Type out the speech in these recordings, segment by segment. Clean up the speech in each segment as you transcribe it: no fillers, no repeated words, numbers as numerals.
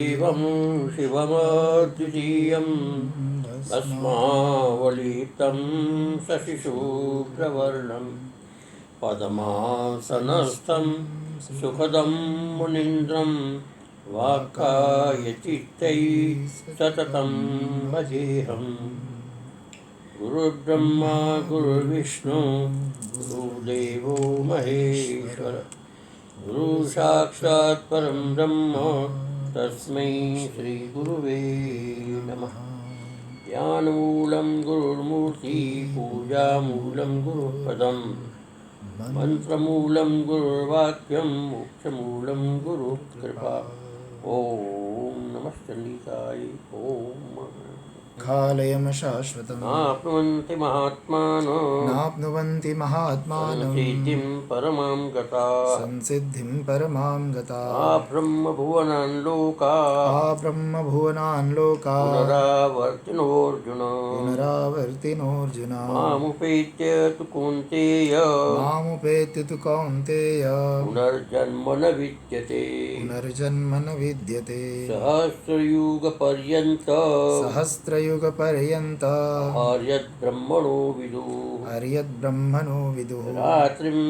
शिवं शिवमद्वितीयं भस्मावलितं शशिशुभ्रवर्णं पद्मासनस्थं सुखदं मुनीन्द्रं वाक्कायचित्तैः सततं भजेऽहम्। गुरुर्ब्रह्मा गुरुर्विष्णु गुरुर्देवो महेश्वर गुरुसाक्षात् परं ब्रह्म तस्मै श्री गुरुवे नमः। ध्यानमूलं गुरुर्मूर्ति पूजामूलं गुरुपदं मंत्रमूलं गुरुर्वाक्यं मोक्षमूलं गुरुकृपा। ओम नमः चंडिकाय। ओम कालयम शाश्वतम् नाप्नुवन्ति महात्मानो संसिद्धिं परमां गताः। संसिद्धिं परमां गताः। ब्रह्मभुवनान् लोकाः ब्रह्मभुवनान् लोकाः पुनरावर्तिनोऽर्जुन पुनरावर्तिनोऽर्जुन मामुपेत्य तु कौन्तेय मामुपेत्य तु कौन्तेय पुनर्जन्म न विद्यते पुनर्जन्म न विद्यते सहस्रयुगपर्यन्त आर्यद्ब्रह्मणो विदुः हर्यद्ब्रह्मणो विदुः रात्रिं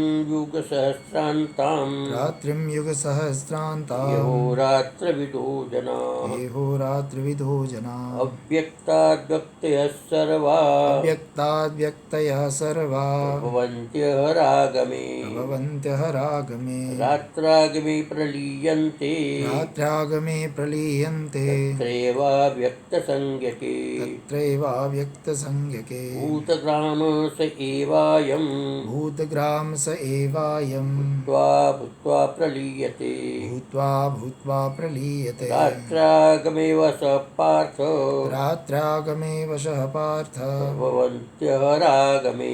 युगसहस्रान्तां अहोरात्रविदो जनाः अहोरात्रविदो जनाः अव्यक्ताद्व्यक्तयः सर्वा भवन्त्यः रागमे रात्रागमे प्रलीयन्ते तत्रैवाव्यक्तसंज्ञके भूतग्राम स एवायं भूत्वा प्रलीयते रात्रागमे वशः पार्थ भवन्त्यः रागमे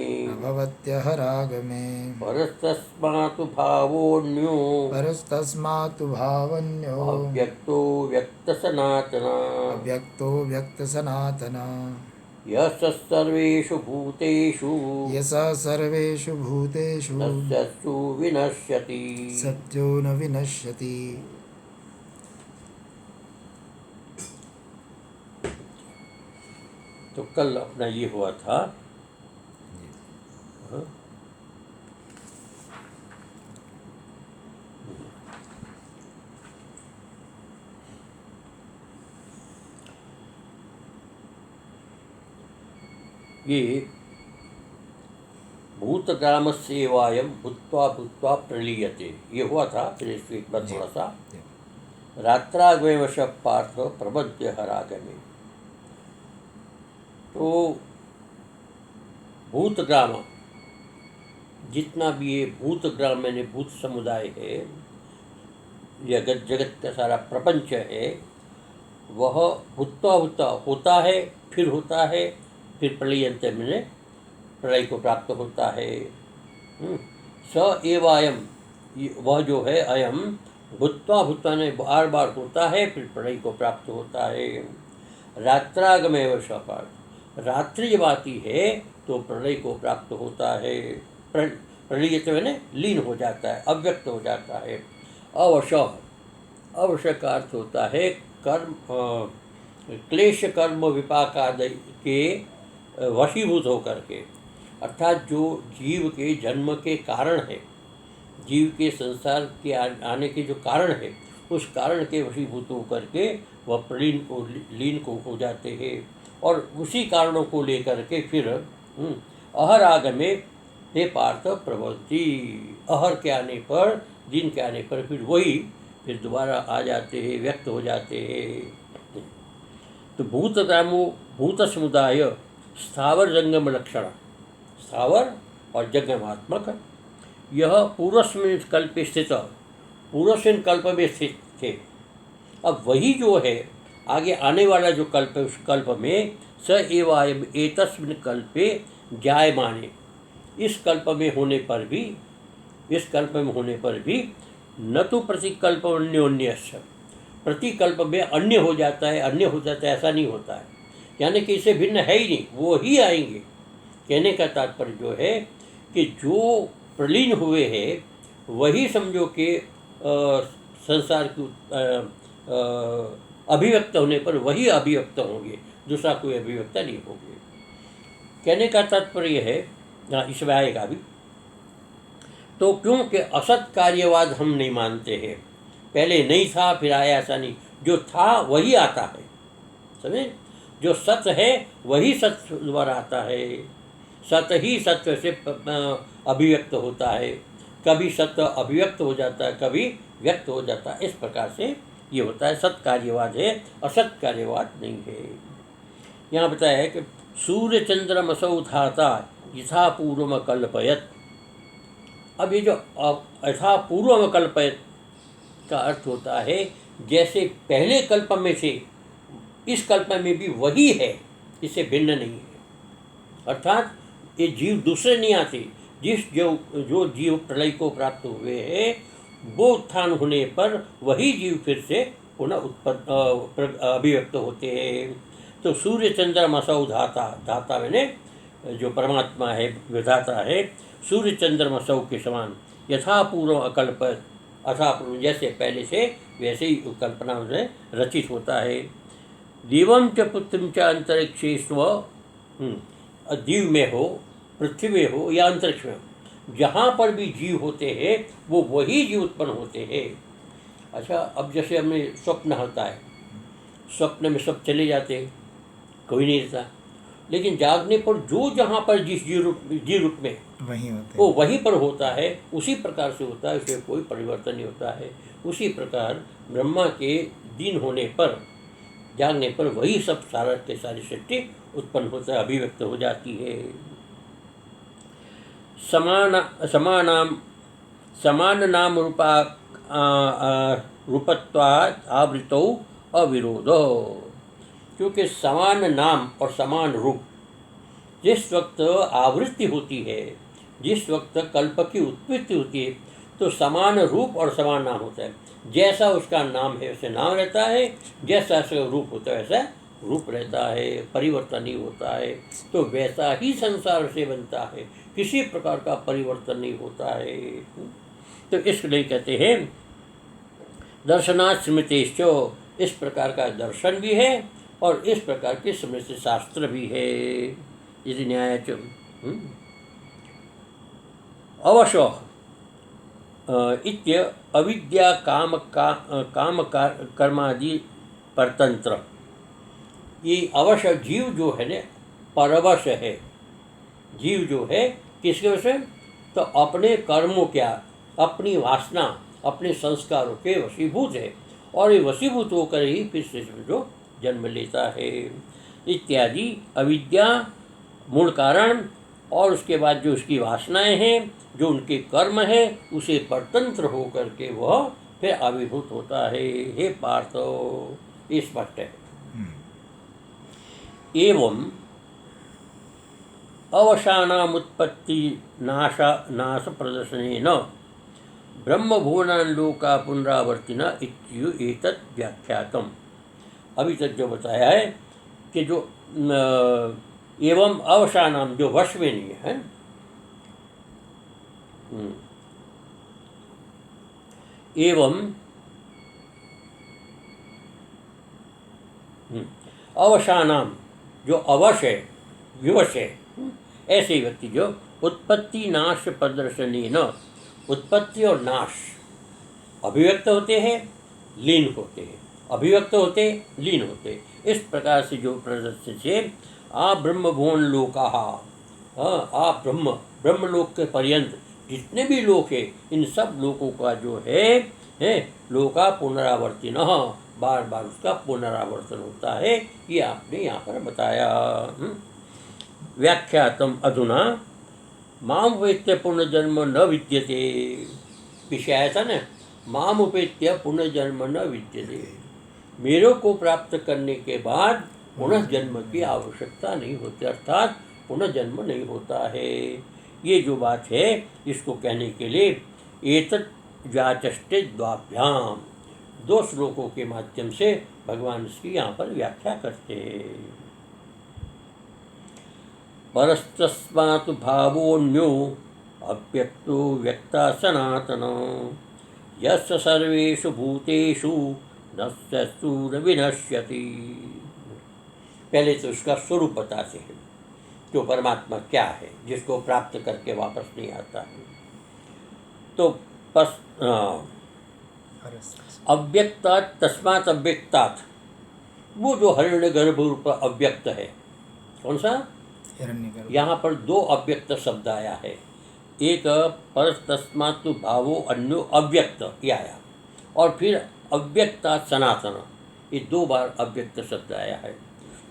परस्तस्मातु भावोऽन्यो अव्यक्तो व्यक्तसनातना यः सर्वेषु भूतेषु सत्सु विनश्यति सत्यो न विनश्यति। तो कल अपना ये हुआ था ये भूतग्रामस्येवायं भूत्वा प्रलीयते, ये हुआ था। फिर इसको एक बार थोड़ा सा रात्रागमेवश पार्थ प्रबद्य हरागमे। तो भूतग्राम, जितना भी ये भूतग्राम मैंने भूत समुदाय है, जगत का सारा प्रपंच है, वह भूत्वा होता है, फिर होता है, फिर प्रलयंत मैंने प्रलय को प्राप्त होता है। स एवायम, वह जो है अयम भूत्वा ने बार बार होता है, फिर प्रलय को प्राप्त होता है। रात्रागमेव सपार्थ, रात्रि जब आती है तो प्रलय को प्राप्त होता है। प्रलयित मैंने लीन हो जाता है, अव्यक्त हो जाता है। अवश का अर्थ होता है कर्म, क्लेश कर्म विपाक आदि के वशीभूत होकर के, अर्थात जो जीव के जन्म के कारण है, जीव के संसार के आने के जो कारण है, उस कारण के वशीभूत होकर के वह लीन को हो जाते हैं। और उसी कारणों को लेकर के फिर अहरागमे हे पार्थ प्रवृत्ति, अहर के आने पर, दिन के आने पर फिर दोबारा आ जाते हैं, व्यक्त हो जाते हैं। तो भूत समुदाय स्थावर जंगम लक्षण, स्थावर और जंगमात्मक, यह पूर्वस्मिन् कल्पे स्थित, पूर्वस्मिन् कल्प में स्थित थे। अब वही जो है आगे आने वाला जो कल्प है, उस कल्प में स एवायम एतस्मिन् कल्पे जायमाने, इस कल्प में होने पर भी न तो प्रतिकल्प अन्योन्यस्य, प्रतिकल्प में अन्य हो जाता है, ऐसा नहीं होता है। यानी कि इससे भिन्न है ही नहीं, वो ही आएंगे। कहने का तात्पर्य जो है कि जो प्रलीन हुए हैं वही समझो कि संसार की अभिव्यक्त होने पर वही अभिव्यक्त होंगे, दूसरा कोई अभिव्यक्त नहीं होंगे। कहने का तात्पर्य है, इसमें आएगा भी, तो क्योंकि असत कार्यवाद हम नहीं मानते हैं, पहले नहीं था फिर आया, ऐसा नहीं, जो था वही आता है, समझे? जो सत्य है वही सत्य द्वारा आता है, सत्य ही सत्य से अभिव्यक्त होता है, कभी सत्य अभिव्यक्त हो जाता है, कभी व्यक्त हो जाता है, इस प्रकार से ये होता है। सत्य कार्यवाद है, असत कार्यवाद नहीं है। यहाँ बताया है कि सूर्य चंद्रमसौ धाता यथा पूर्वम कल्पयत। अब ये जो यथा पूर्वम कल्पयत का अर्थ होता है जैसे पहले कल्प में से इस कल्प में भी वही है, इससे भिन्न नहीं है। अर्थात ये जीव दूसरे नहीं आते, जो जीव प्रलय को प्राप्त हुए हैं वो उत्थान होने पर वही जीव फिर से पुनः अभिव्यक्त होते हैं। तो सूर्य चंद्रमसौ धाता, धाता मैंने जो परमात्मा है, विधाता है, सूर्य चंद्रमसौ के समान यथा पूर्व अकल्पयत, अथा पूर्व जैसे पहले से वैसे ही कल्पना से रचित होता है। दिवम च पृथ्वी च अंतरिक्षेष्व, दीव में हो, पृथ्वी में हो या अंतरिक्ष में हो, जहाँ पर भी जीव होते हैं वो वही जीव उत्पन्न होते हैं। अच्छा, अब जैसे हमें स्वप्न होता है, स्वप्न में सब चले जाते हैं, कोई नहीं रहता, लेकिन जागने पर जो जहाँ पर जिस जीव रूप में वही होते वो वहीं पर होता है, उसी प्रकार से होता है, उसमें कोई परिवर्तन नहीं होता है। उसी प्रकार ब्रह्मा के दिन होने पर, जागने पर वही सब सारा के सारी सृष्टि उत्पन्न होता है, अभिव्यक्त हो जाती है। समान नाम रूपत्वात् आवृतौ अविरोधो, क्योंकि समान नाम और समान रूप जिस वक्त आवृत्ति होती है, जिस वक्त कल्प की उत्पत्ति होती है, तो समान रूप और समान नाम होता है। जैसा उसका नाम है वैसे नाम रहता है, जैसा उसका रूप होता है वैसा रूप रहता है, परिवर्तन नहीं होता है। तो वैसा ही संसार से बनता है, किसी प्रकार का परिवर्तन नहीं होता है। तो इसलिए कहते हैं दर्शनात् स्मृतिश्चो, इस प्रकार का दर्शन भी है और इस प्रकार के स्मृति शास्त्र भी है। यदि न्याय अवश्य इत्य अविद्या काम कर्मादि परतंत्र, ये अवश्य जीव जो है ना परवश है। जीव जो है किसके वश है? तो अपने कर्मों क्या, अपनी वासना, अपने संस्कारों के वशीभूत है, और ये वशीभूत होकर ही फिर से जो जन्म लेता है। इत्यादि अविद्या मूल कारण, और उसके बाद जो उसकी वासनाएं हैं, जो उनके कर्म है, उसे परतंत्र होकर के वह फिर आविर्भूत होता है। हे पार्थ, ये स्पष्ट है। एवं अवसानामुत्पत्ति नाश प्रदर्शनेन ब्रह्मभुवनान् लोका पुनरावर्तिन इत्यु एतत् व्याख्यातम्। अभी तक जो बताया है कि जो एवं अवसानाम, जो वश में नहीं है, एवं अवसानाम, जो अवश है, विवश है, ऐसे व्यक्ति जो उत्पत्ति नाश प्रदर्शनेन, उत्पत्ति और नाश, अभिव्यक्त होते हैं, लीन होते हैं, अभिव्यक्त होते, लीन होते, इस प्रकार से जो प्रदर्शन से आ ब्रह्मभुवन लोका, आप ब्रह्मलोक के पर्यंत जितने भी लोक है, इन सब लोकों का जो है लोका पुनरावर्तिन, बार बार उसका पुनरावर्तन होता है। ये आपने यहाँ पर बताया। व्याख्यातम अधुना माम उपेत्य पुनर्जन्म न विद्यते, पीछे आया था ना, माम उपेत्य पुनर्जन्म न विद्यते, मेरे को प्राप्त करने के बाद पुनः जन्म की आवश्यकता नहीं होती, अर्थात पुनः जन्म नहीं होता है। ये जो बात है, इसको कहने के लिए एतत् व्याचष्टे द्वाभ्याम, दो श्लोकों के माध्यम से भगवान इसकी यहाँ पर व्याख्या करते हैं। परस्तस्मात् भावोऽन्यो अव्यक्तो व्यक्ता सनातन, यस्य सर्वेषु भूतेषु नश्यतु न विनश्यति। पहले तो उसका स्वरूप बताते हैं, जो परमात्मा क्या है, जिसको प्राप्त करके वापस नहीं आता है। तो बस अव्यक्तात् तस्मात् अव्यक्तात्, वो जो हिरण्यगर्भ रूप अव्यक्त है, कौन सा? हिरण्यगर्भ। यहाँ पर दो अव्यक्त शब्द आया है। एक परस्तस्मात् भावो अन्यो अव्यक्त ये आया, और फिर अव्यक्तात् सनातन, ये दो बार अव्यक्त शब्द आया है।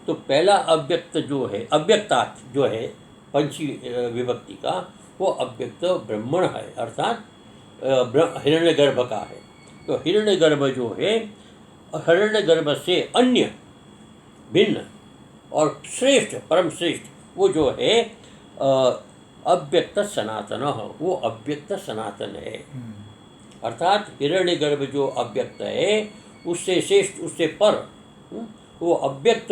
तो पहला अव्यक्त जो है, अव्यक्तात् जो है पंची विभक्ति का, वो अव्यक्त ब्रह्मण है, अर्थात हिरण्यगर्भ का है। तो हिरण्यगर्भ जो है, हिरण्यगर्भ से अन्य भिन्न और श्रेष्ठ, परम श्रेष्ठ, वो जो है अव्यक्त सनातन, वो अव्यक्त सनातन है। अर्थात हिरण्यगर्भ जो अव्यक्त है, उससे श्रेष्ठ, उससे पर, वो अव्यक्त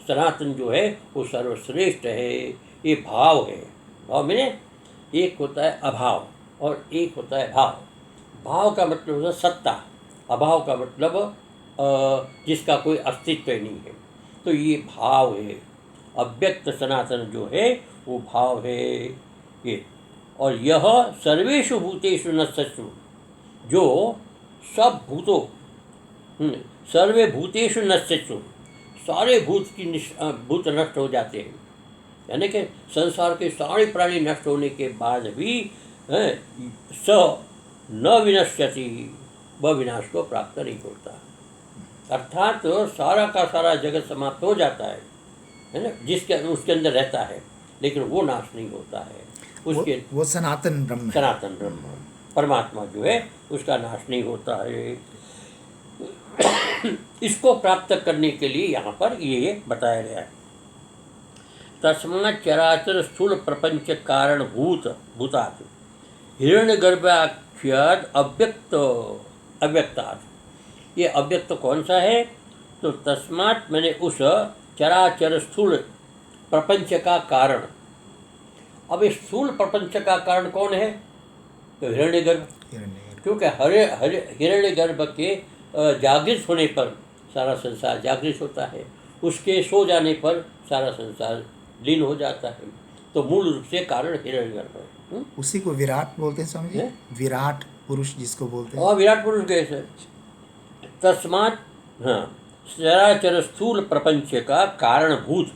सनातन जो है वो सर्वश्रेष्ठ है। ये भाव है। भाव में एक होता है अभाव और एक होता है भाव। भाव का मतलब होता है सत्ता, अभाव का मतलब जिसका कोई अस्तित्व नहीं है। तो ये भाव है, अव्यक्त सनातन जो है वो भाव है ये। और यह सर्वेषु भूतेषु नश्यतु, जो सब भूतों, सर्वे भूतेषु नश्यतु, सारे भूत नष्ट हो जाते हैं, यानी कि संसार के सारे प्राणी नष्ट होने के बाद भी स न विनश्यति, वह विनाश को प्राप्त नहीं होता। अर्थात तो सारा का सारा जगत समाप्त हो जाता है ना, जिसके उसके अंदर रहता है, लेकिन वो नाश नहीं होता है। उसके वो सनातन ब्रह्म है। सनातन ब्रह्म परमात्मा जो है उसका नाश नहीं होता है। इसको प्राप्त करने के लिए यहाँ पर ये बताया गया है। तस्मात् चराचर स्थूल प्रपंच कारण भूतात् हिरण्यगर्भाख्यात अव्यक्तात्। ये अव्यक्त कौन सा है? तो तस्मात् मैंने उस चराचर स्थूल प्रपंच का कारण। अब इस स्थूल प्रपंच का कारण कौन है? तो हिरण्यगर्भ। क्योंकि हिरण्यगर्भ के जागृत होने पर सारा संसार जागृत होता है, उसके सो जाने पर सारा संसार लीन हो जाता है। तो मूल रूप से कारण हिरण्यगर्भ है। उसी को विराट बोलते हैं स्वामी जी, विराट पुरुष जिसको बोलते हैं। और विराट पुरुष कैसे? तस्मात् चराचर स्थूल प्रपंच का कारणभूत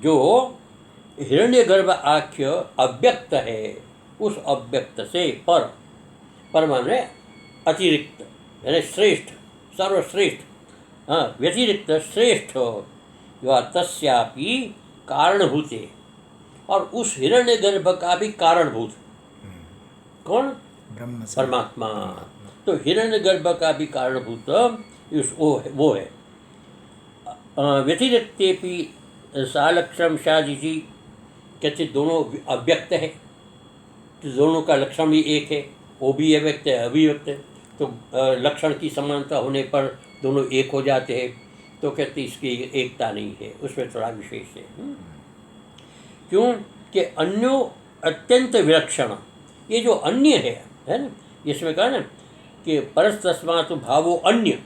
जो हिरण्यगर्भ आख्य अव्यक्त है, उस अव्यक्त से पर माने अतिरिक्त, यानी श्रेष्ठ, सर्वश्रेष्ठ, व्यतिरिक्त श्रेष्ठ, जो तस्यापि कारणभूत है, और उस हिरण्यगर्भ का भी कारणभूत कौन? ब्रह्म, परमात्मा। तो हिरण्यगर्भ का भी कारणभूत वो है। व्यतिरिक्तेपि सालक्षण शादिति, कहते दोनों अव्यक्त है, तो दोनों का लक्षण भी एक है, वो भी अव्यक्त है, अभिव्यक्त है। तो लक्षण की समानता होने पर दोनों एक हो जाते हैं। तो कहते इसकी एकता नहीं है, उसमें थोड़ा विशेष है। क्यों कि अन्यो अत्यंत विलक्षण, ये जो अन्य है ना, इसमें कहा ना कि परस्तस्मात् भावो अन्य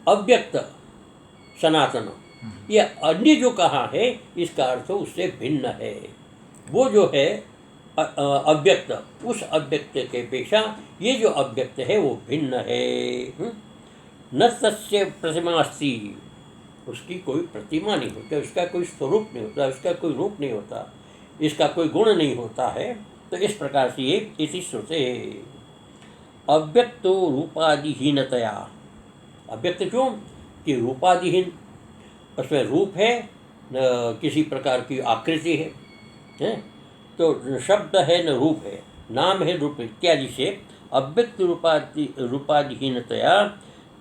अव्यक्त सनातन, ये अन्य जो कहा है इसका अर्थ उससे भिन्न है। वो जो है अव्यक्त, उस अव्यक्त के पेशा ये जो अव्यक्त है वो भिन्न है। न तस्य प्रतिमा अस्ति, उसकी कोई प्रतिमा नहीं होती, उसका कोई स्वरूप नहीं होता, उसका कोई रूप नहीं होता, इसका कोई गुण नहीं होता है। तो इस प्रकार से ये इति श्रुते अव्यक्तो रूपादिहीनतया। अव्यक्त क्यों कि रूपादिहीन, उसमें रूप है न किसी प्रकार की आकृति है? तो शब्द है न रूप है, नाम है, रूप इत्यादि से अव्यक्त रूपादिहीनतया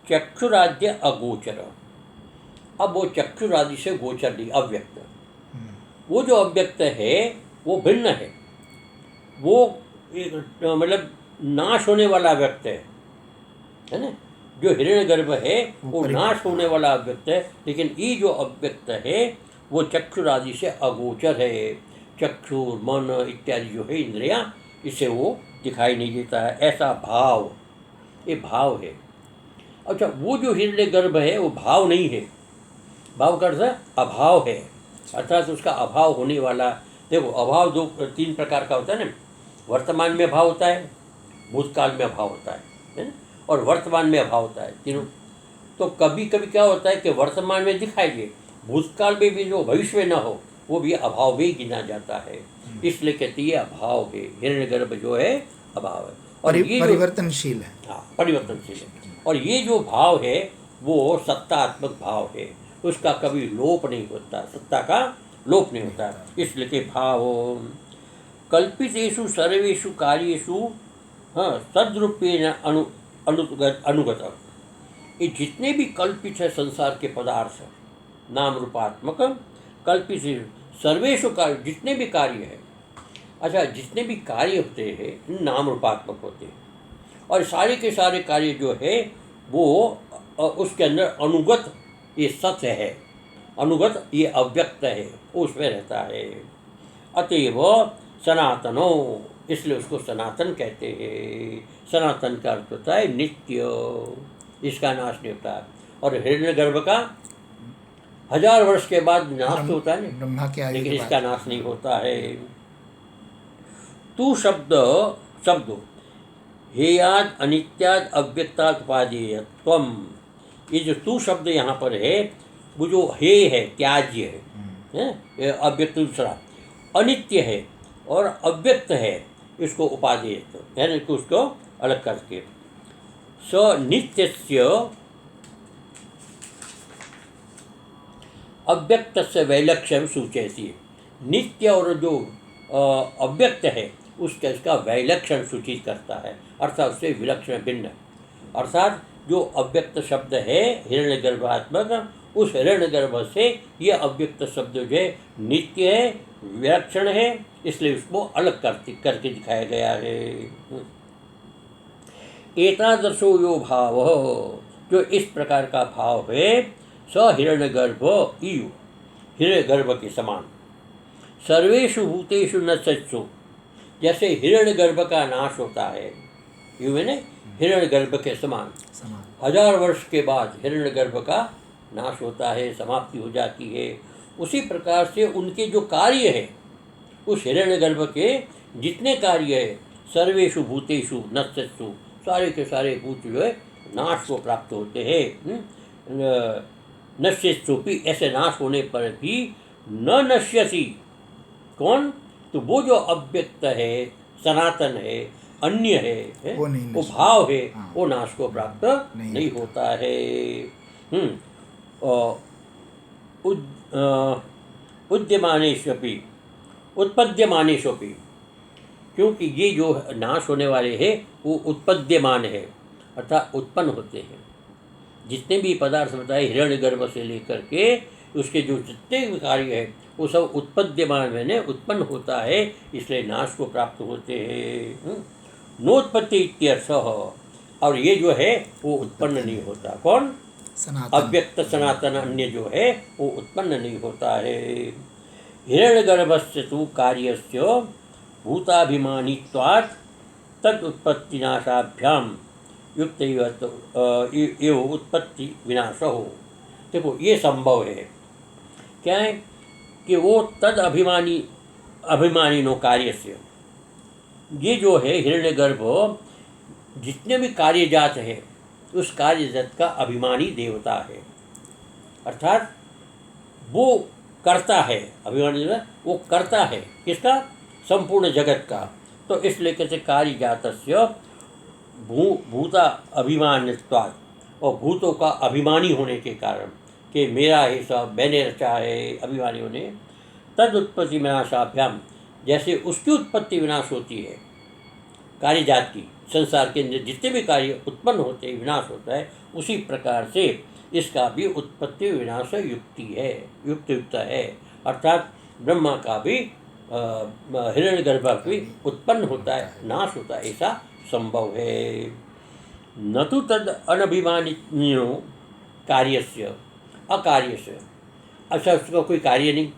चक्षुराद्य अगोचर। अब वो चक्षुरादि से गोचर नहीं, अव्यक्त। वो जो अव्यक्त है वो भिन्न है, वो मतलब नाश होने वाला अव्यक्त है ना। जो हिरण्यगर्भ है वो नाश होने वाला अव्यक्त है, लेकिन ये जो अव्यक्त है वो चक्षुरादि से अगोचर है। चक्षु, मन इत्यादि जो है इंद्रियां, इससे वो दिखाई नहीं देता है। ऐसा भाव, ये भाव है। अच्छा, वो जो हिरण्यगर्भ है वो भाव नहीं है, भाव का अर्थ अभाव है, अर्थात उसका अभाव होने वाला। देखो, अभाव 3 प्रकार का होता है ना। वर्तमान में अभाव होता है, भूतकाल में अभाव होता है ना, और वर्तमान में अभाव होता है, तीनों। तो कभी कभी क्या होता है कि वर्तमान में दिखाई दे, भूतकाल में भी जो भविष्य में न हो, वो भी अभाव में गिना जाता है। इसलिए कहते हैं अभाव है, हिरण्यगर्भ जो है अभाव है, और ये परिवर्तनशील है। हाँ, परिवर्तनशील है। और ये जो भाव है वो सत्तात्मक भाव है, उसका कभी लोप नहीं होता, सत्ता का लोप नहीं होता। इसलिए कि भाव कल्पितेषु सर्वेषु कार्येषु सद्रूपेण अनुगत। ये जितने भी कल्पित है संसार के पदार्थ, नाम रूपात्मक कल्पित सर्वेषु कार्य, जितने भी कार्य है, अच्छा, जितने भी कार्य होते हैं नाम रूपात्मक होते हैं, और सारे के सारे कार्य जो है वो उसके अंदर अनुगत, ये सत्य है, अनुगत ये अव्यक्त है, वो उसमें रहता है। अतएव सनातनो, इसलिए उसको सनातन कहते हैं। सनातन का अर्थ होता है नित्य, इसका नाश नहीं होता। और हिरण्यगर्भ का 1000 वर्ष के बाद नाश तो होता है, ब्रह्मा के आयु लेकिन के इसका बाद। नाश नहीं होता है। तू शब्द हेयाद अनित्याद अव्यक्ताद उपादेय त्वम, ये जो तू शब्द यहाँ पर है, वो जो हे है त्याज्य है, ये अव्यक्त दूसरा, अनित्य है और अव्यक्त है, इसको उपादेय यानी कि उसको अलग करके स नित्यस्य अव्यक्त से वैलक्ष्यम सूचयति। नित्य और जो अव्यक्त है उसका इसका वैलक्षण सूचित करता है, अर्थात उससे विलक्षण भिन्न। अर्थात जो अव्यक्त शब्द है हिरण्यगर्भात्मक, उस हिरण्यगर्भ से ये अव्यक्त शब्द जो है नित्य है, विलक्षण है, इसलिए उसको अलग करके दिखाया गया है। एतादृशो यो भाव, जो इस प्रकार का भाव है, स हिरण्यगर्भ इयु, हिरण्यगर्भ के समान। सर्वेषु भूतेषु न सत्सु, जैसे हिरण्यगर्भ का नाश होता है, यू मैंने हिरण्यगर्भ के समान 1000 वर्ष के बाद हिरण्यगर्भ का नाश होता है, समाप्ति हो जाती है। उसी प्रकार से उनके जो कार्य है, उस हिरण्यगर्भ के जितने कार्य है, सर्वेषु भूतेषु नश्यत्सु, सारे के सारे भूत जो है नाश को प्राप्त होते हैं। नश्यत्सुपि, ऐसे नाश होने पर भी न नश्यति, कौन? तो वो जो अव्यक्त है, सनातन है, अन्य है, वो भाव है, वो नाश को प्राप्त नहीं होता है। उद्यमानेष्वपि उत्पद्यमानेष्वपि, क्योंकि ये जो नाश होने वाले हैं वो उत्पद्यमान है, अर्थात उत्पन्न होते हैं। जितने भी पदार्थ बताए हिरण्यगर्भ से लेकर के उसके जो जितने भी कार्य है वो सब उत्पद्यमान मैंने उत्पन्न होता है, इसलिए नाश को प्राप्त होते हैं। नोत्पत्ति इत्यर्थ, और ये जो है वो उत्पन्न नहीं होता। कौन? अव्यक्त सनातन अन्य जो है वो उत्पन्न नहीं होता है। हिरण्यगर्भस्य तु कार्यस्य भूताभिमानित्वात् तद उत्पत्तिनाशाभ्याम युक्त एव उत्पत्ति विनाश हो। देखो, ये संभव है, क्या है कि वो तद अभिमानिनो कार्यस्य, ये जो है हिरण्यगर्भ जितने भी कार्यजात है उस कार्यजात का अभिमानी देवता है, अर्थात वो करता है, अभिमानी वो करता है किसका? संपूर्ण जगत का। तो इसलिए कहते कार्यजातस्य भूता अभिमानित्वात्, और भूतों का अभिमानी होने के कारण कि मेरा ही सब, मैंने रचा है, अभिमानी होने, तद उत्पत्ति विनाशाभ्याम, जैसे उसकी उत्पत्ति विनाश होती है कार्यजात की, संसार के अंदर जितने भी कार्य उत्पन्न होते हैं विनाश होता है, उसी प्रकार से इसका भी उत्पत्ति विनाश युक्त है। अर्थात ब्रह्मा का भी हिरण्यगर्भ भी उत्पन्न होता है, नाश होता है, ऐसा संभव है। न तो तद अनभिमानिनो कार्यस्य अकार्यस्य, अच्छा उसका कोई कार्य नहीं,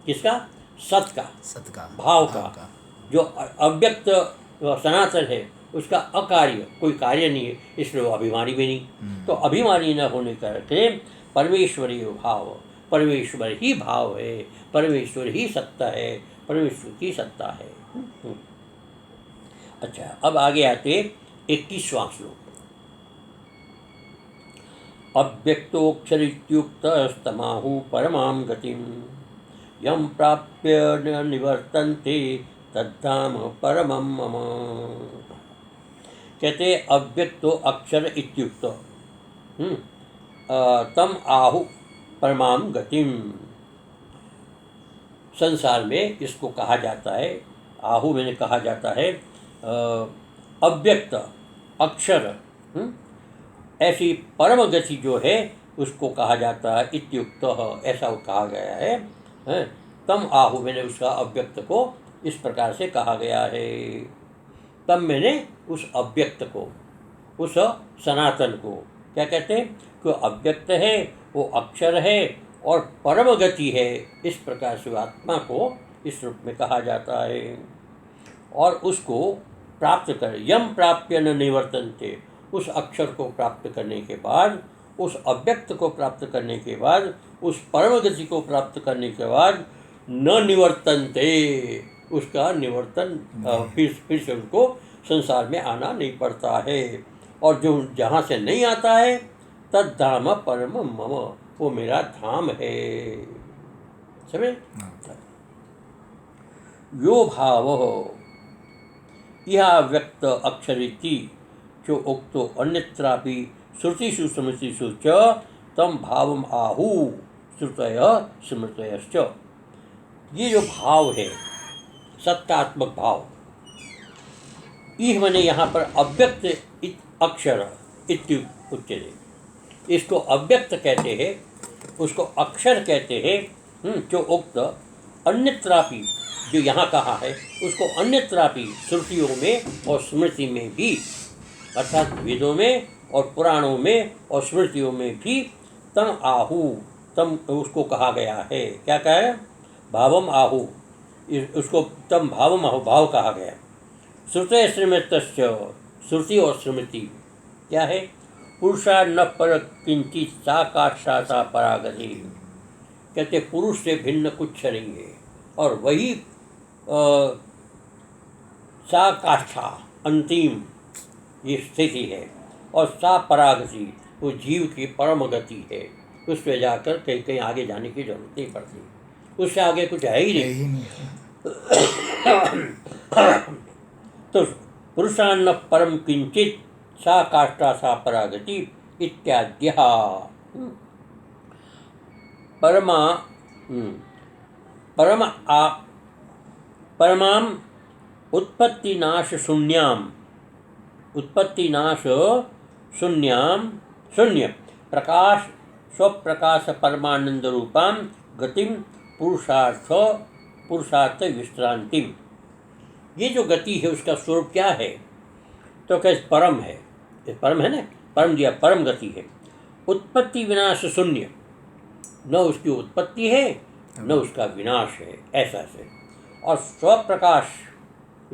किसका? सत का, भाव का। जो अव्यक्त सनातन है उसका अकार्य, कोई कार्य नहीं है, इसलिए वो अभिमानी भी नहीं। तो अभिमानी न होने करके परमेश्वरीय भाव, परमेश्वर ही भाव है, परमेश्वर ही सत्ता है, परमेश्वर की सत्ता है। अच्छा, अब आगे आते 21वां श्लोक। अव्यक्तोऽक्षरित्युक्तस्तमाहु परमां गतिं यं प्राप्य न निवर्तन्ते तद्धाम परमं मम। कहते अव्यक्तो अक्षर इत्युक्त तम आहु परमां गतिम। संसार में इसको कहा जाता है, आहु मैंने कहा जाता है अव्यक्त अक्षर, ऐसी परम गति जो है उसको कहा जाता है इत्युक्त, ऐसा कहा गया है। तम आहु मैंने उसका अव्यक्त को इस प्रकार से कहा गया है। तम मैंने उस अव्यक्त को, उस सनातन को क्या कहते हैं कि अव्यक्त है, वो अक्षर है और परम गति है, इस प्रकार से आत्मा को इस रूप में कहा जाता है। और उसको प्राप्त कर, यम प्राप्य न निवर्तन्ते, उस अक्षर को प्राप्त करने के बाद, उस अव्यक्त को प्राप्त करने के बाद, उस परम गति को प्राप्त करने के बाद न निवर्तन्ते, उसका निवर्तन फिर से उसको संसार में आना नहीं पड़ता है। और जो जहाँ से नहीं आता है तद धाम परम मम, वो मेरा धाम है। समझे? यो भाव यह व्यक्त अक्षरिति जो उक्तो अन्यत्रापि श्रुतिषु स्मृतिषु च तम भावम आहु श्रुतयः स्मृतयश्च। ये जो भाव है सत्तात्मक भाव, यह मैंने यहाँ पर अव्यक्त अक्षर इत्युच्यते, इसको अव्यक्त कहते हैं, उसको अक्षर कहते हैं। जो उक्त अन्यत्रापि, जो यहाँ कहा है उसको अन्यत्रापि श्रुतियों में और स्मृति में भी, अर्थात वेदों में और पुराणों में और स्मृतियों में भी तम आहु, तम उसको कहा गया है। क्या कहा है? भावम आहु, उसको तम भावम आहु भाव कहा गया। श्रुते स्मृतश्च, श्रुति और स्मृति क्या है? पुरुषा न पर किंचित सा काष्ठा सा परागति। कहते पुरुष से भिन्न कुछ नहीं है, और वही सा काष्ठा अंतिम ये स्थिति है, और सा परागति वो जीव की परम गति है। उस पर जाकर कहीं कहीं आगे जाने की जरूरत नहीं पड़ती, उससे आगे कुछ है ही नहीं। तो पुरुषान्न परम किंचित सा काष्ठा सा परागति इत्याद्य परमाम उत्पत्तिनाश शून्याम शून्य प्रकाश स्वप्रकाश परमानंद रूपाम गतिम पुरुषार्थ विश्रांतिम। ये जो गति है उसका स्वरूप क्या है? तो कैसे परम है, परम है ना, परम दिया, परम गति है। उत्पत्ति विनाश शून्य, न उसकी उत्पत्ति है न उसका विनाश है, ऐसा से। और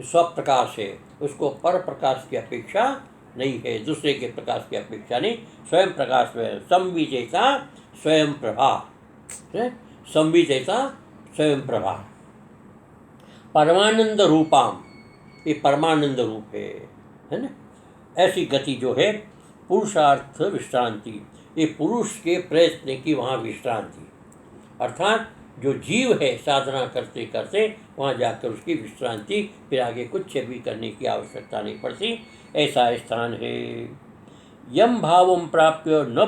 स्वप्रकाश है, उसको पर प्रकाश की अपेक्षा नहीं है, दूसरे के प्रकाश की अपेक्षा नहीं, स्वयं प्रकाश में संविजेता स्वयं प्रभा, संविजेता स्वयं प्रभा। परमानंद रूपाम, ये परमानंद रूप है ना। ऐसी गति जो है पुरुषार्थ विश्रांति, ये पुरुष के प्रयत्न की वहाँ विश्रांति, अर्थात जो जीव है साधना करते करते वहाँ जाकर उसकी विश्रांति, फिर आगे कुछ भी करने की आवश्यकता नहीं पड़ती, ऐसा स्थान है। यम भावम प्राप्य न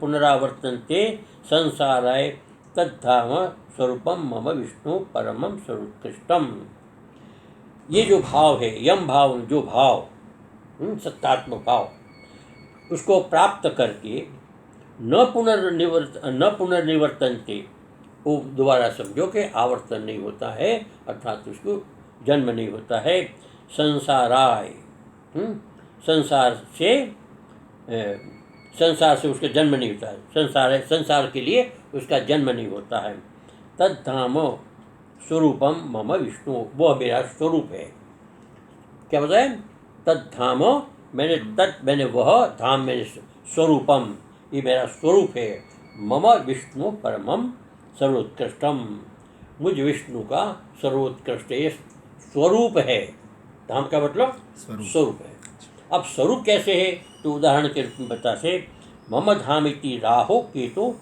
पुनरावर्तन्ते संसाराय तद्धाम स्वरूपम मम विष्णु परमम स्वरूत्कृष्टम। ये जो भाव है, यम भाव, जो भाव सत्तात्मक भाव, उसको प्राप्त करके न पुनर्निवर्तन्ते, वो दोबारा समझो कि आवर्तन नहीं होता है, अर्थात उसको जन्म नहीं होता है। संसाराय, संसार से उसका जन्म नहीं होता है, संसार के लिए उसका जन्म नहीं होता है। तद्धाम स्वरूपम मम विष्णु, वह मेरा स्वरूप है। क्या बताए? तद धाम मैंने वह धाम मैंने स्वरूपम, ये मेरा स्वरूप है। मम विष्णु परमम सर्वोत्कृष्टम, मुझ विष्णु का सर्वोत्कृष्ट ये स्वरूप है। धाम का मतलब स्वरूप है। अब स्वरूप कैसे है, तो उदाहरण के रूप में बताते, मम धाम इति राहो केतु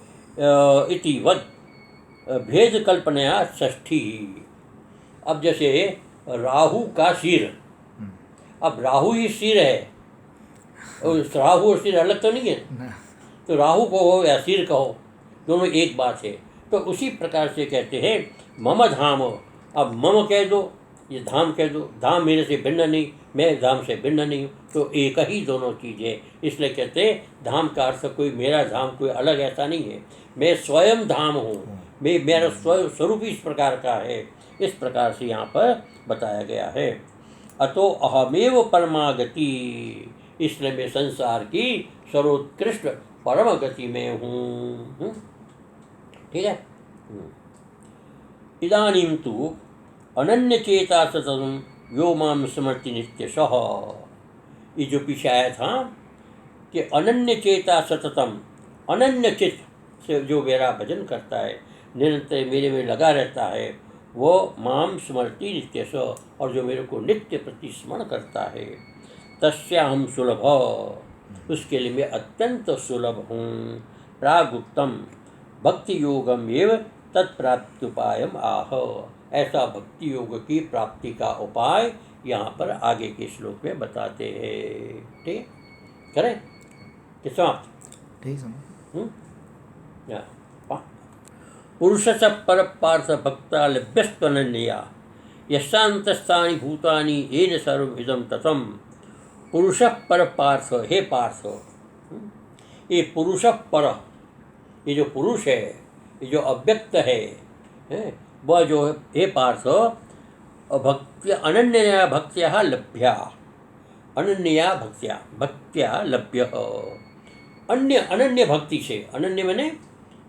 इति वद भेद कल्पनया षष्ठी। अब जैसे राहु का सिर, अब राहु ही सिर है, और राहु और सिर अलग तो नहीं है, तो राहु कहो या सिर कहो, दोनों एक बात है। तो उसी प्रकार से कहते हैं मम धाम, अब मम कह दो, ये धाम कह दो, धाम मेरे से भिन्न नहीं, मैं धाम से भिन्न नहीं हूँ, तो एक ही दोनों चीज़ है। इसलिए कहते हैं धाम का अर्थ कोई मेरा धाम कोई अलग ऐसा नहीं है, मैं स्वयं धाम हूँ, मेरा स्वरूप इस प्रकार का है। इस प्रकार से यहाँ पर बताया गया है। अतो अहमेव परमागति, इसलिए मैं संसार की सर्वोत्कृष्ट परम गति में हूँ। ठीक है। इदानीं तु अनन्य चेता सततम यो माम स्मृति नित्यशः, ये जो पीछे आया था कि अनन्य चेता सततम, अनन्य चित्त से जो मेरा भजन करता है, निरंतर मेरे में लगा रहता है, वो माम स्मृति नित्यश, और जो मेरे को नित्य प्रति स्मरण करता है, तस्याहं सुलभ, उसके लिए मैं अत्यंत सुलभ हूँ। प्रागुक्तम भक्ति योगम एव तत्प्राप्ति उपायम आह, ऐसा भक्ति योग की प्राप्ति का उपाय यहाँ पर आगे के श्लोक में बताते हैं। ठीक करें कि समाप्त? ठीक समझ। पुरुष स पर पार्थ भक्ता लभ्यस्त्वनन्या यशांतस्थानि भूतानि येन सर्वमिदं ततम्। पुरुष पर पार्थ, हे पार्थ, ये पुरुष पर, ये जो पुरुष है, ये जो अव्यक्त है, वह जो है, हे पार्थ, भक्त्या अनन्या भक्त्या लभ्या, अनन्या भक्त्या लभ्य, अन्य अनन्य भक्ति से, अनन्य मैंने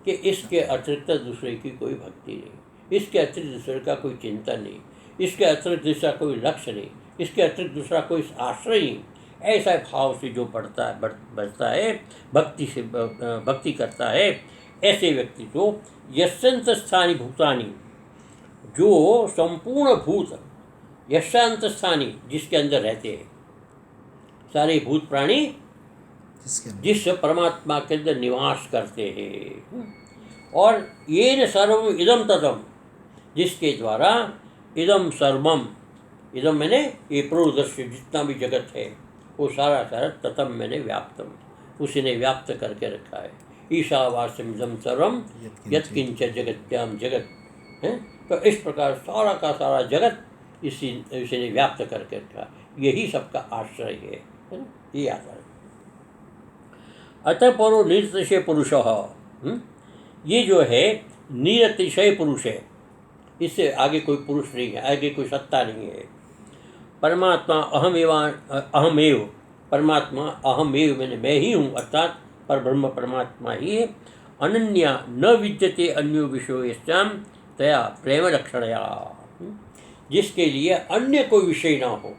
कि इसके अतिरिक्त दूसरे की कोई भक्ति नहीं, इसके अतिरिक्त दूसरे का कोई चिंतन नहीं, इसके अतिरिक्त दूसरा कोई लक्ष्य नहीं, इसके अतिरिक्त दूसरा कोई आश्रय नहीं, ऐसा भाव से जो बढ़ता है भक्ति से, भक्ति करता है, ऐसे व्यक्ति को यशांत स्थानी भूतानी, जो संपूर्ण भूत, यशांत स्थानी जिसके अंदर रहते हैं सारे भूत प्राणी, जिस परमात्मा के अंदर निवास करते हैं, और येन सर्वम इदम ततम, जिसके द्वारा इदम सर्वम, इदम मैंने ये प्रोदर्श्य जितना भी जगत है वो सारा ततम मैंने व्याप्तम, उसी ने व्याप्त करके रखा है। ईशावास्यम इदम सर्वम यत्किंच जगत्याम जगत है, तो इस प्रकार सारा का सारा जगत इसी ने व्याप्त करके रखा, यही सबका आश्रय है ना, ये आता है। अतः परो निरतिशय पुरुष, ये जो है निरतिशय पुरुष है, इससे आगे कोई पुरुष नहीं है, आगे कोई सत्ता नहीं है। परमात्मा अहमेव, परमात्मा अहमेव मैंने मैं ही हूँ, अर्थात पर ब्रह्म परमात्मा ही है। अनन्या न विद्यते अन्यो विषयो यस्याम तया प्रेम लक्षणया, जिसके लिए अन्य कोई विषय ना हो,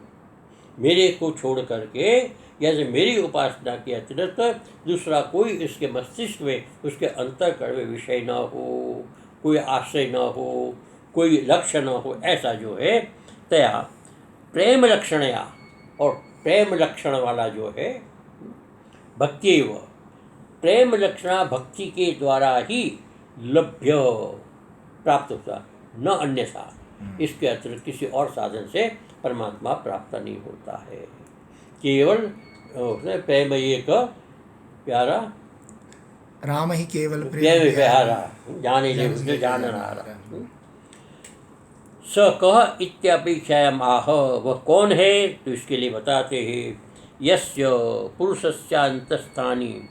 मेरे को छोड़ करके, जैसे मेरी उपासना के अतिरिक्त दूसरा कोई इसके मस्तिष्क में, उसके अंतःकरण में विषय ना हो, कोई आश्रय ना हो, कोई लक्ष्य ना हो, ऐसा जो है तया प्रेम लक्षणया, और प्रेम लक्षण वाला जो है भक्ति, व प्रेम लक्षणा भक्ति के द्वारा ही लभ्य प्राप्त होता, न अन्यथा, इसके अतिरिक्त किसी और साधन से परमात्मा प्राप्त नहीं होता है। केवल प्रेम एक प्यारा राम ही केवल प्रेम प्यारा, जाने जो जाननारा। स कह इत्यापेक्षायाम आह, वह कौन है, तो इसके लिए बताते हैं, यस्य पुरुषस्यान्तस्थानि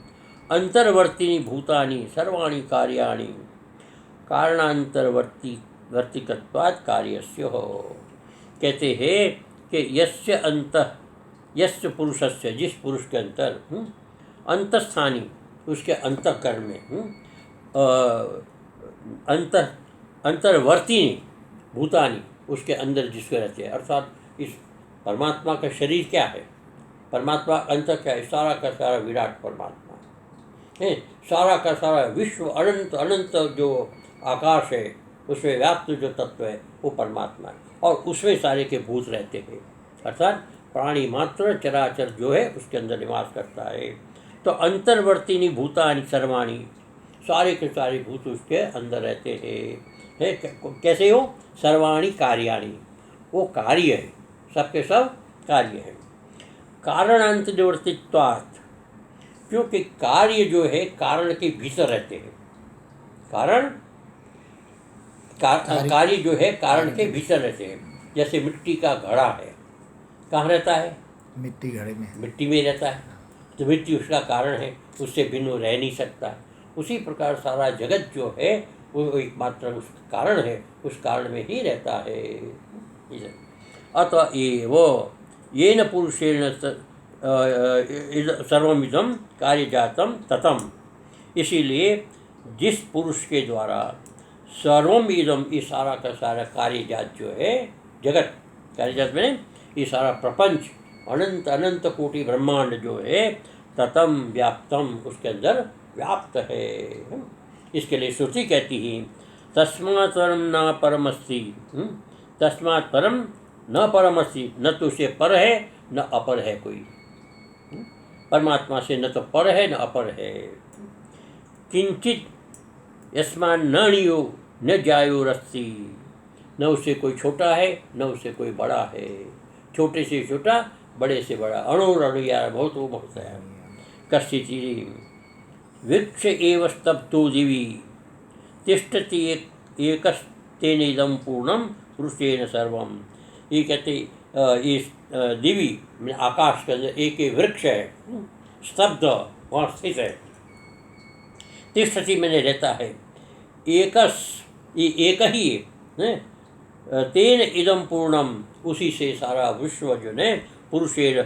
अंतर्वर्तिनी भूतानि सर्वाणि कार्याणि कारणांतर्वर्तिकत्वात् कार्यस्य हो। कहते हैं कि यस्य पुरुषस्य, जिस पुरुष के अंतर अंतस्थानी, उसके अंतःकरण में अंतर्वर्तिनी भूतानि, उसके अंदर जिसके रहते हैं, अर्थात इस परमात्मा का शरीर क्या है, परमात्मा अंत क्या है? सारा का सारा विराट परमात्मा है। सारा का सारा विश्व अनंत अनंत जो आकाश है उसमें व्याप्त जो तत्व है वो परमात्मा है, और उसमें सारे के भूत रहते हैं। अर्थात प्राणी मात्र चराचर जो है उसके अंदर निवास करता है। तो अंतर्वर्तीनी भूतानि सर्वाणी, सारे के सारे भूत उसके अंदर रहते हैं। कैसे हो? सर्वाणी कार्याणि, वो कार्य है, सबके सब कार्य है। कारणांतर्वर्तित्वात्, क्योंकि कार्य जो है कारण के भीतर रहते हैं। कार्य जो है कारण के भीतर रहते हैं। जैसे मिट्टी का घड़ा है, कहाँ रहता है? मिट्टी घड़े में, मिट्टी में रहता है, तो मिट्टी उसका कारण है, उससे भिन्न रह नहीं सकता। उसी प्रकार सारा जगत जो है वो एकमात्र उस कारण है, उस कारण में ही रहता है। अतः एव येन पुरुषेण सर्वमिदं कार्यजातं ततं, इसीलिए जिस पुरुष के द्वारा सर्वम इदम, ये सारा का सारा कार्यजात जो है जगत, कार्यजात में ये सारा प्रपंच अनंत अनंत कोटि ब्रह्मांड जो है ततम व्याप्तम, उसके अंदर व्याप्त है। इसके लिए श्रुति कहती है तस्मात् परम न परमस्ति, तस्मात् परम न परमस्ति, न तो उसे पर है न अपर है कोई। परमात्मा से न तो पर है न अपर है। किंचित यस्मान् न णियो न जायोरस्ति, न उससे कोई छोटा है न उससे कोई बड़ा है। छोटे से छोटा, बड़े से बड़ा, अणुरणुया बहुत वो बहुत है। कश्चित् वृक्ष एव स्तब्धो दिवि तिष्ठति एकस्तेनेदं पूर्णं पुरुषेण सर्वम। ये कहते इस दिवि आकाश के अंदर एक वृक्ष है, स्तब्ध वहाँ स्थित है, तिष्ठति मैंने रहता है, एकस ये एक ही है, तेन इदम पूर्णम, उसी से सारा विश्व जो है पुरुषेण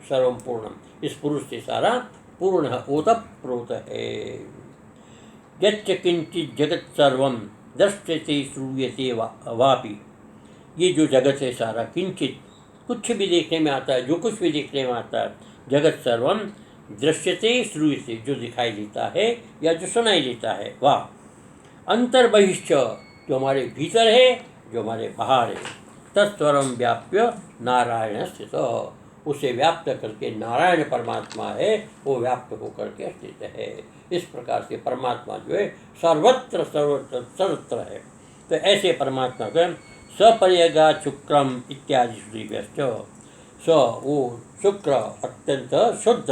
सर्वम पूर्णम, इस पुरुष से सारा पूर्ण है, ओतप्रोत है। यच्च किंचित जगत सर्वम दृश्यते श्रूयते वापि, ये जो जगत है सारा, किंचित कुछ भी देखने में आता है, जो कुछ भी देखने में आता है, जगत सर्वम दृश्यते श्रूयते, जो दिखाई देता है या जो सुनाई देता है, वाह अंतर्बहिश्च, जो हमारे भीतर है जो हमारे बाहर है, तत्स्वरम व्याप्य नारायण स्थित, उसे व्याप्त करके नारायण परमात्मा है वो व्याप्त होकर के स्थित है। इस प्रकार से परमात्मा जो है सर्वत्र सर्वत्र सर्वत्र है। तो ऐसे परमात्मा को सपर्यगा शुक्रम इत्यादि श्रुतिभ्यश्च, स वो शुक्र अत्यंत शुद्ध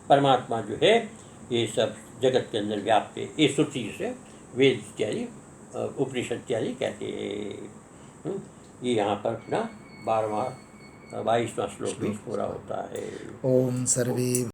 परमात्मा जो है ये सब जगत के अंदर व्याप्त है। ये श्रुति से वेद इत्यादि उपनिषद इत्यादि कहते हैं। ये यहाँ पर अपना 22वां श्लोक भी पूरा होता है। ओम सर्वे